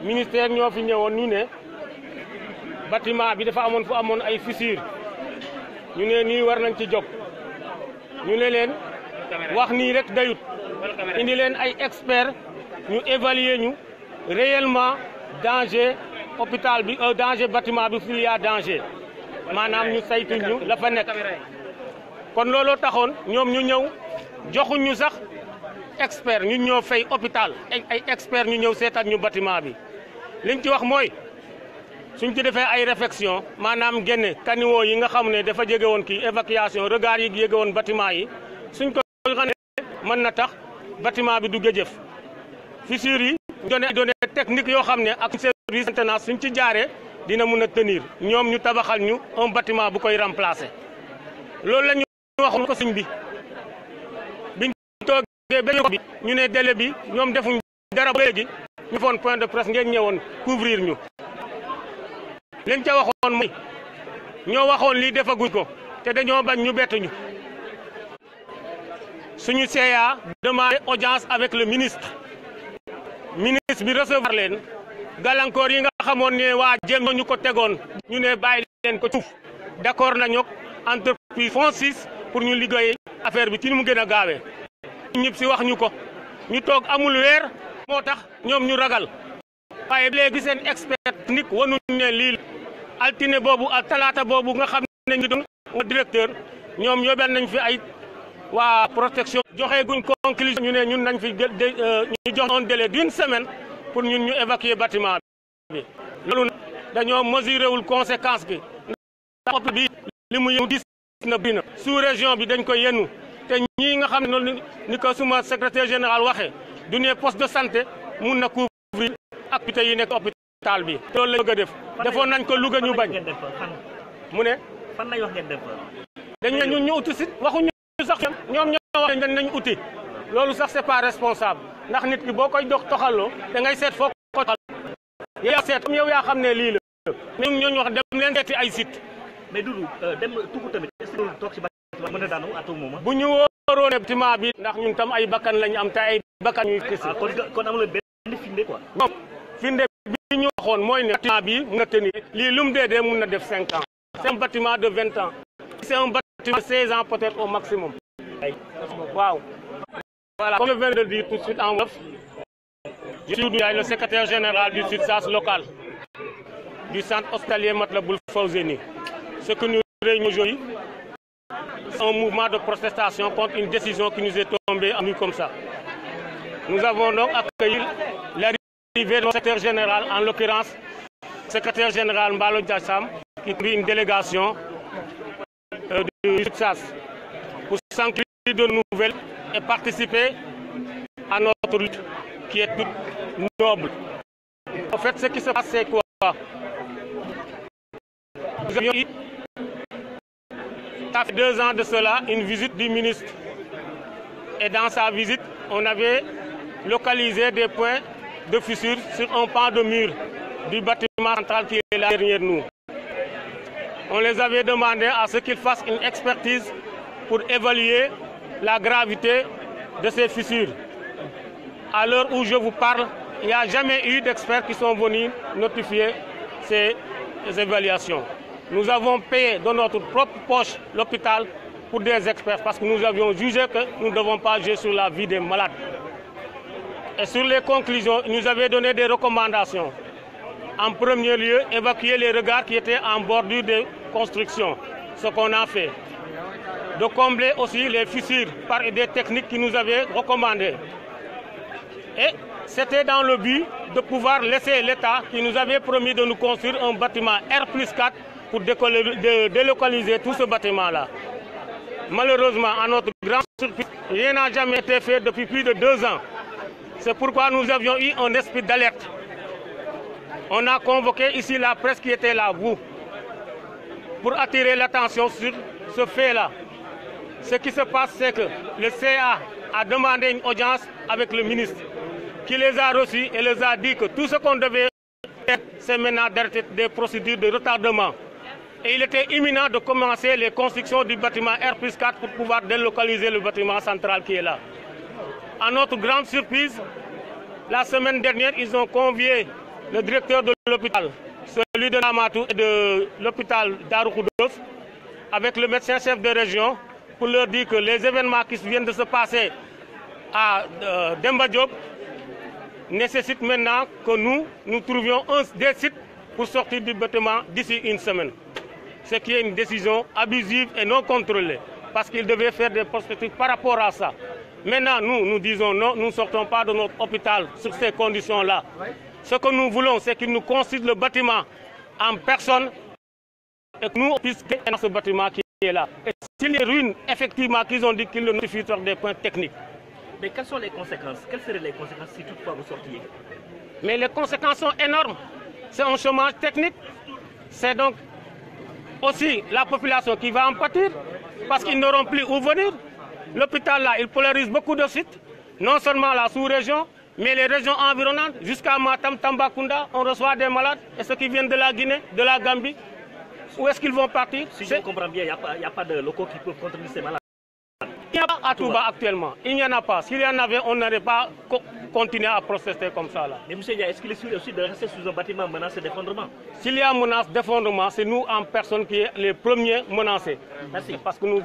ministère ñoo fi ñëwoon ñu ne bâtiment bi dafa amoon fu amoon ay fissures ñu ne nii war nañ ci jóg ñu ne leen wax nii rek dayut indi leen ay experts ñu évaluer ñu réellement danger hôpital bi danger bâtiment bi fil y a danger maanaam ñu saytu ñu la fa nekk kon looloo taxoon ñoom ñu ñëw joxuñ ñu sax expert ñu ñoo fay hôpital ay expert ñu ñëw seetal ñu bâtiment bi liñ ci wax mooy suñ ci defee ay réflexion maanaam génne caniveau yi nga xam ne dafa jege woon kii évacuation regard yi jege woon bâtiment yi suñ ko xam ne mën na tax bâtiment bi du gëjëf fissures yi données techniques yoo xam ne ak service maintenance suñ ci jaaree dina mun a tenir ñoom ñu tabaxal ñu un bâtiment bu koy remplacer loolu la ñu waxoon ko suñ bi biñ toogee ba bi ñu ne délai bi ñoom defuñ dara ba léegi ñu foon point de presse ngeen ñëwoon couvrir ñu liñ ca waxoon mooy ñoo waxoon lii defaguñ ko te dañoo bañ ñu bettuñu suñu CA demandé audience avec le ministre bi recevoir leen gàllankoor yi nga xamoon ne waa jéem ñu ko tegoon ñu ne bàyyi leen ko suuf d'accord nañu entreprise FONSIS pour ñu liggéey affaire bi ci ni mu gën a gaawee ñëpp si wax ñu ko ñu toog amul weer moo tax ñoom ñu ragal waaye léegi seen expert technique wanuñ ne lii altine boobu ak talaata boobu nga xam ne ñu doon directeur ñoom yóbbal nañ fi ay waa protection joxe guñ conclusion ñu ne ñun nañ fi ñu jox un délai d'une semaine pour ñun ñu évacuer bâtiment bi loolu dañoo mesuré wul conséquence bi ndax bi li mu yëngu dis na bina sous région bi dañ ko yennu te ñii nga xam ne noonu ni ko suma secrétaire général waxee du ne poste de santé mun na couvrir activités yi nekk hôpital bi loolu la bëgg a def defoon nañ ko Louga ñu bañ mu ne fan lay wax ngeen def dañu ñun ñu uti si waxuñu sax ñoom ñoo wax nañ uti loolu sax c'est pas responsable ndax nit ki boo koy dox toxaloo da ngay seet foo ko toxal yaa seet comme yow yaa xam ne lii la ñun ñooñu wax dem leen seeti ay site mais Doudou dem tukku tamit est-ce que toog ci bâtiment mën a daanu à tout moment bu ñu wóoroon ne bâtiment bi ndax ñun tam ay bakkan lañu am te ay bakkan ñuy kese kon amul benn firnde quoi non firnde bi ñu waxoon mooy ne bâtiment bi mun na tenir lii lu mu dee mun na def 5 ans c'est un bâtiment de 20 ans c'est un bâtiment de 16 ans peut-être au maximum waaw voilà comme je viens de le dire tout de suite en wolof je suis le secrétaire général du SUTSAS local du centre hospitalier Matlaboul Fawzeyni. Ce que nous réunissons aujourd'hui, c'est un mouvement de protestation contre une décision qui nous est tombée en nuit comme ça. Nous avons donc accueilli l'arrivée du secrétaire général, en l'occurrence, le secrétaire général Mbalo Diassam, qui prit une délégation du SUTSAS pour s'enquérir de nouvelles et participer à notre lutte qui est toute noble. En fait, ce qui se passe, c'est quoi? Nous avions eu, ça fait 2 ans de cela, une visite du ministre. Et dans sa visite, on avait localisé des points de fissure sur un pan de mur du bâtiment central qui est là derrière nous. On les avait demandé à ce qu'ils fassent une expertise pour évaluer la gravité de ces fissures. À l'heure où je vous parle, il n'y a jamais eu d'experts qui sont venus notifier ces évaluations. Nous avons payé de notre propre poche l'hôpital pour des experts parce que nous avions jugé que nous ne devons pas jouer sur la vie des malades. Et sur les conclusions, ils nous avaient donné des recommandations. En premier lieu, évacuer les regards qui étaient en bordure des constructions, ce qu'on a fait. De combler aussi les fissures par des techniques qui nous avaient recommandées. Et c'était dans le but de pouvoir laisser l'État qui nous avait promis de nous construire un bâtiment R+4 pour délocaliser tout ce bâtiment-là. Malheureusement, à notre grande surprise, rien n'a jamais été fait depuis plus de 2 ans. C'est pourquoi nous avions eu un esprit d'alerte. On a convoqué ici la presse qui était là, vous, pour attirer l'attention sur ce fait-là. Ce qui se passe, c'est que le CA a demandé une audience avec le ministre, qui les a reçus et les a dit que tout ce qu'on devait faire, c'est maintenant d'arrêter des procédures de retardement. Et il était imminent de commencer les constructions du bâtiment R+4 pour pouvoir délocaliser le bâtiment central qui est là. À notre grande surprise, la semaine dernière, ils ont convié le directeur de l'hôpital, celui de Namatou et de l'hôpital Darou Khoudoss, avec le médecin-chef de région, pour leur dire que les événements qui viennent de se passer à Demba Diop nécessitent maintenant que nous trouvions des sites pour sortir du bâtiment d'ici une semaine. Ce qui est une décision abusive et non contrôlée, parce qu'ils devaient faire des prospectives par rapport à ça. Maintenant, nous disons non, nous ne sortons pas de notre hôpital sur ces conditions-là. Ce que nous voulons, c'est qu'ils nous construisent le bâtiment en personne et que nous puissions dans ce bâtiment qui est là. Et s'il y a ruines, effectivement, qu'ils ont dit qu'ils le notifient sur des points techniques. Mais quelles sont les conséquences? Quelles seraient les conséquences si toutefois vous sortiez? Mais les conséquences sont énormes. C'est un chômage technique. C'est donc aussi la population qui va en pâtir parce qu'ils n'auront plus où venir. L'hôpital là, il polarise beaucoup de sites, non seulement la sous-région, mais les régions environnantes, jusqu'à Matam, Tambacounda, on reçoit des malades. Et ceux qui viennent de la Guinée, de la Gambie, où est-ce qu'ils vont partir? Si je comprends bien, il n'y a pas de locaux qui peuvent contenir ces malades. Il n'y a pas à Touba actuellement. Il n'y en a pas. S'il y en avait, on n'aurait pas continué à protester comme ça. Là. Mais M. Dia, est-ce qu'il est sûr aussi de rester sous un bâtiment menacé d'effondrement? S'il y a menace d'effondrement, c'est nous en personne qui est les premiers menacés. Merci. Parce que nous